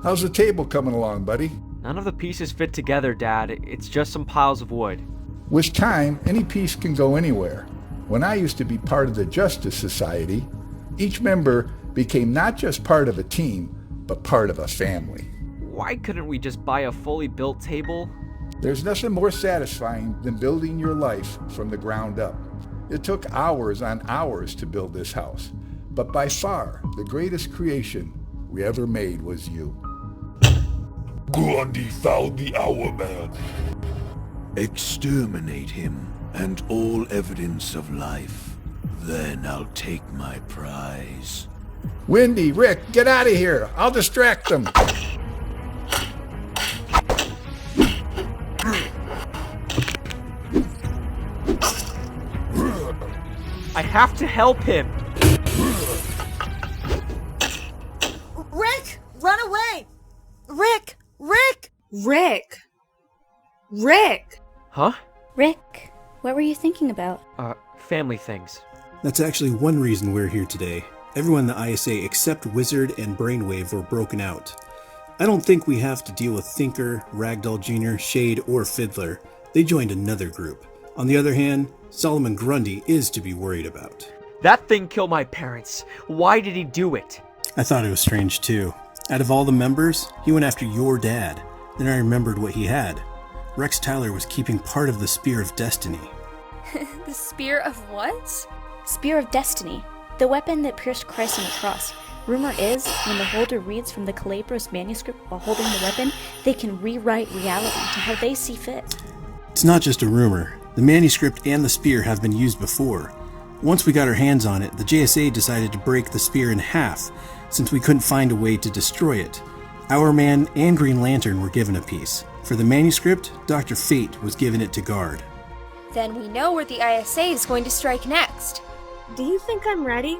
How's the table coming along, buddy? None of the pieces fit together, Dad. It's just some piles of wood. With time, any piece can go anywhere. When I used to be part of the Justice Society, each member became not just part of a team, but part of a family. Why couldn't we just buy a fully built table? There's nothing more satisfying than building your life from the ground up. It took hours on hours to build this house, but by far the greatest creation we ever made was you. Grundy found the Hourman. Exterminate him and all evidence of life. Then I'll take my prize. Wendi, Rick, get out of here. I'll distract them. I have to help him. Rick, run away. Rick. Huh? Rick, what were you thinking about? Family things. That's actually one reason we're here today. Everyone in the ISA except Wizard and Brainwave were broken out. I don't think we have to deal with Thinker, Ragdoll Jr., Shade, or Fiddler. They joined another group. On the other hand, Solomon Grundy is to be worried about. That thing killed my parents. Why did he do it? I thought it was strange too. Out of all the members, he went after your dad. Then I remembered what he had. Rex Tyler was keeping part of the Spear of Destiny. The Spear of what? Spear of Destiny. The weapon that pierced Christ on the cross. Rumor is, when the holder reads from the Calabros manuscript while holding the weapon, they can rewrite reality to how they see fit. It's not just a rumor. The manuscript and the spear have been used before. Once we got our hands on it, the JSA decided to break the spear in half, since we couldn't find a way to destroy it. Hourman and Green Lantern were given a piece. For the manuscript, Dr. Fate was given it to guard. Then we know where the ISA is going to strike next. Do you think I'm ready?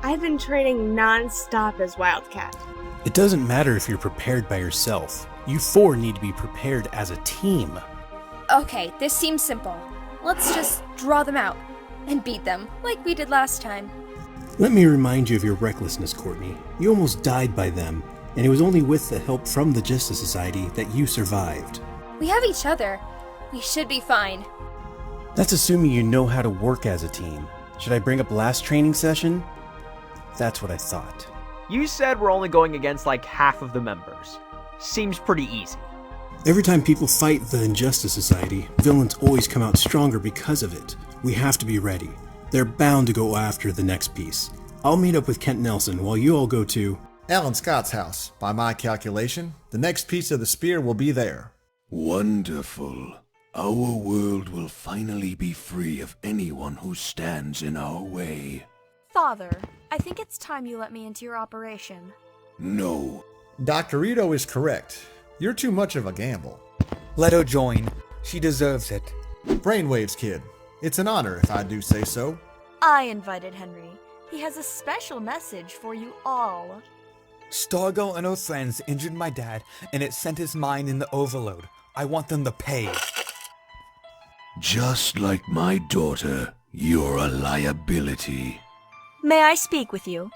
I've been training non-stop as Wildcat. It doesn't matter if you're prepared by yourself. You four need to be prepared as a team. Okay, this seems simple. Let's just draw them out and beat them like we did last time. Let me remind you of your recklessness, Courtney. You almost died by them, and it was only with the help from the Justice Society that you survived. We have each other. We should be fine. That's assuming you know how to work as a team. Should I bring up last training session? That's what I thought. You said we're only going against like half of the members. Seems pretty easy. Every time people fight the Injustice Society, villains always come out stronger because of it. We have to be ready. They're bound to go after the next piece. I'll meet up with Kent Nelson while you all go to Alan Scott's house. By my calculation, the next piece of the spear will be there. Wonderful. Our world will finally be free of anyone who stands in our way. Father, I think it's time you let me into your operation. No. Dr.Ito is correct. You're too much of a gamble. Let her join. She deserves it. Brainwave's kid. It's an honor if I do say so. I invited Henry. He has a special message for you all. Stargirl and her friends injured my dad, and it sent his mind in the overload. I want them to pay. Just like my daughter, you're a liability. May I speak with you?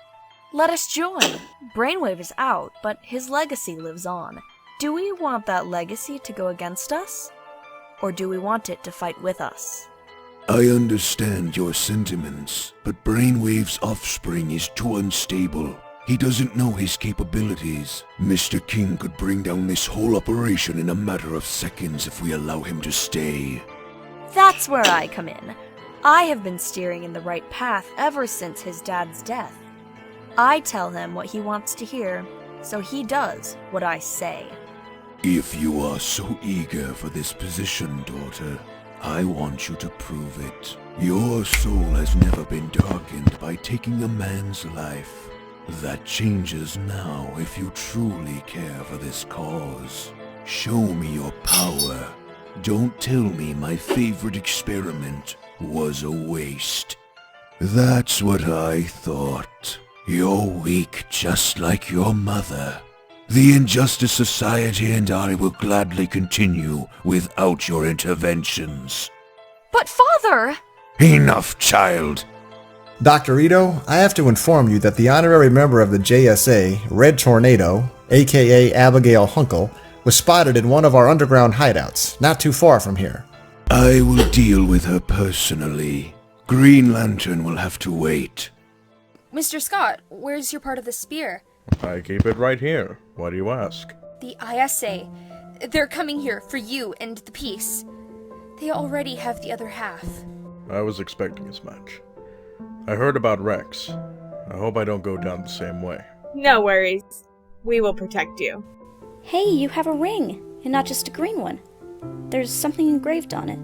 Let us join. Brainwave is out, but his legacy lives on. Do we want that legacy to go against us? Or do we want it to fight with us? I understand your sentiments, but Brainwave's offspring is too unstable. He doesn't know his capabilities. Mr. King could bring down this whole operation in a matter of seconds if we allow him to stay. That's where I come in. I have been steering in the right path ever since his dad's death. I tell him what he wants to hear, so he does what I say. If you are so eager for this position, daughter, I want you to prove it. Your soul has never been darkened by taking a man's life. That changes now if you truly care for this cause. Show me your power. Don't tell me my favorite experiment was a waste. That's what I thought. You're weak just like your mother. The Injustice Society and I will gladly continue without your interventions. But father! Enough, child. Dr. Ito, I have to inform you that the honorary member of the JSA, Red Tornado, aka Abigail Hunkle, was spotted in one of our underground hideouts, not too far from here. I will deal with her personally. Green Lantern will have to wait. Mr. Scott, where's your part of the spear? I keep it right here. Why do you ask? The ISA. They're coming here for you and the piece. They already have the other half. I was expecting as much. I heard about Rex. I hope I don't go down the same way. No worries. We will protect you. Hey, you have a ring, and not just a green one. There's something engraved on it.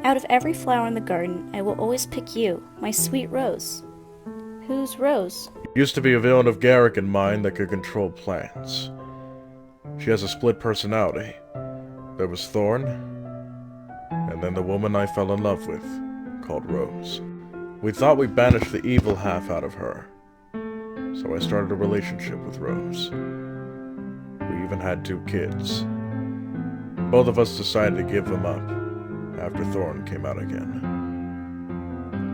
Out of every flower in the garden, I will always pick you, my sweet Rose. Who's Rose? Used to be a villain of Garrick in mine that could control plants. She has a split personality. There was Thorn, and then the woman I fell in love with, called Rose. We thought we banished the evil half out of her, so I started a relationship with Rose. We even had 2 kids. Both of us decided to give them up after Thorn came out again.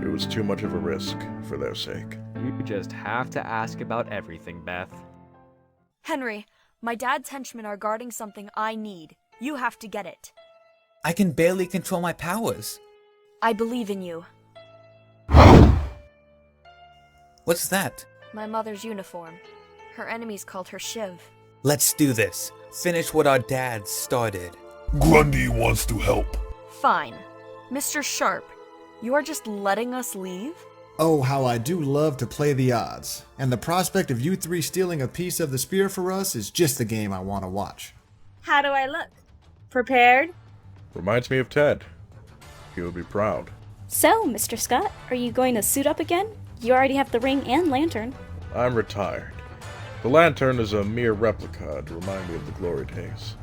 It was too much of a risk for their sake. You just have to ask about everything, Beth. Henry, my dad's henchmen are guarding something I need. You have to get it. I can barely control my powers. I believe in you. What's that? My mother's uniform. Her enemies called her Shiv. Let's do this. Finish what our dad started. Grundy wants to help. Fine. Mr. Sharp, you are just letting us leave? Oh, how I do love to play the odds. And the prospect of you 3 stealing a piece of the spear for us is just the game I want to watch. How do I look? Prepared? Reminds me of Ted. He would be proud. So, Mr. Scott, are you going to suit up again? You already have the ring and lantern. I'm retired. The lantern is a mere replica to remind me of the glory days.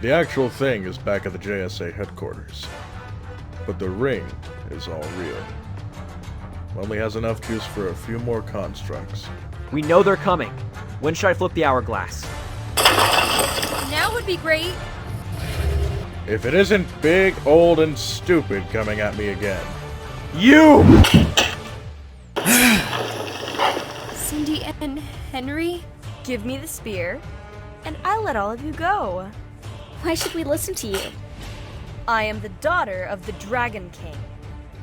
The actual thing is back at the JSA headquarters. But the ring is all real. Only has enough juice for a few more constructs. We know they're coming. When should I flip the hourglass? Now would be great. If it isn't big, old, and stupid coming at me again. You! Cindy and Henry? Give me the spear, and I'll let all of you go. Why should we listen to you? I am the daughter of the Dragon King.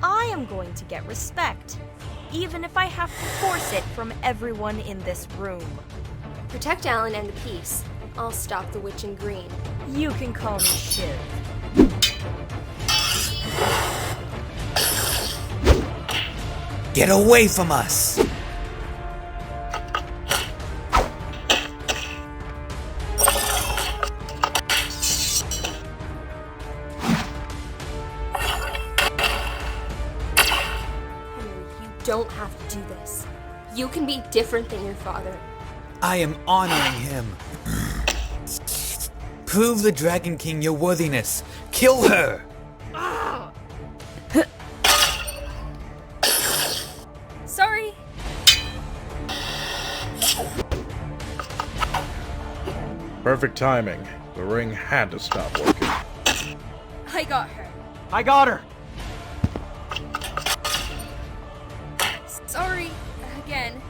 I am going to get respect, even if I have to force it from everyone in this room. Protect Alan and the piece. I'll stop the witch in green. You can call me Shiv. Get away from us! Don't have to do this. You can be different than your father. I am honoring him. Prove the Dragon King your worthiness. Kill her! Sorry. Perfect timing. The ring had to stop working. I got her. I got her! Sorry. Again.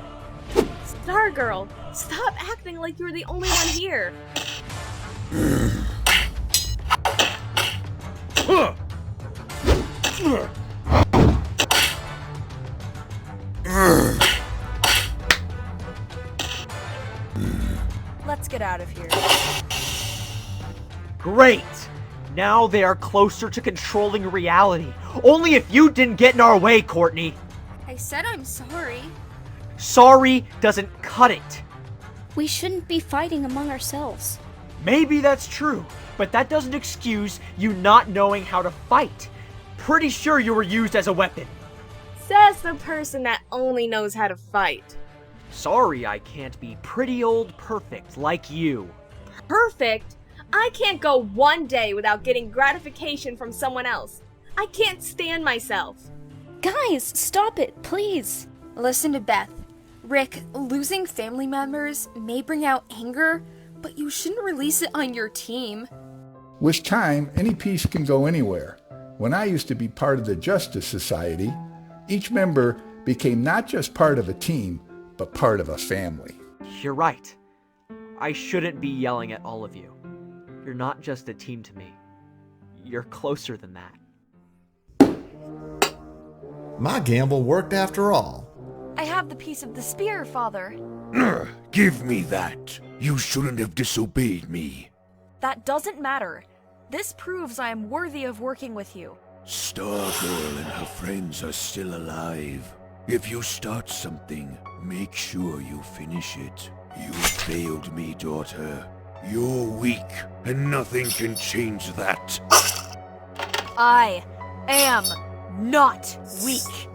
Stargirl, stop acting like you're the only one here. Let's get out of here. Great! Now they are closer to controlling reality. Only if you didn't get in our way, Courtney. I said I'm sorry. Sorry doesn't cut it. We shouldn't be fighting among ourselves. Maybe that's true, but that doesn't excuse you not knowing how to fight. Pretty sure you were used as a weapon. Says the person that only knows how to fight. Sorry I can't be pretty old perfect like you. Perfect? I can't go one day without getting gratification from someone else. I can't stand myself. Guys, stop it, please. Listen to Beth. Rick, losing family members may bring out anger, but you shouldn't release it on your team. With time, any piece can go anywhere. When I used to be part of the Justice Society, each member became not just part of a team, but part of a family. You're right. I shouldn't be yelling at all of you. You're not just a team to me. You're closer than that. My gamble worked after all. I have the piece of the spear, Father. Give me that. You shouldn't have disobeyed me. That doesn't matter. This proves I am worthy of working with you. Stargirl and her friends are still alive. If you start something, make sure you finish it. You failed me, daughter. You're weak, and nothing can change that. I am not weak.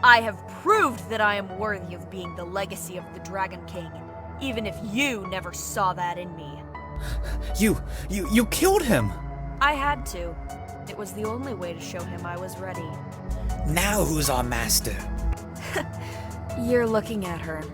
I have proved that I am worthy of being the legacy of the Dragon King, even if you never saw that in me. You killed him! I had to. It was the only way to show him I was ready. Now who's our master? You're looking at her.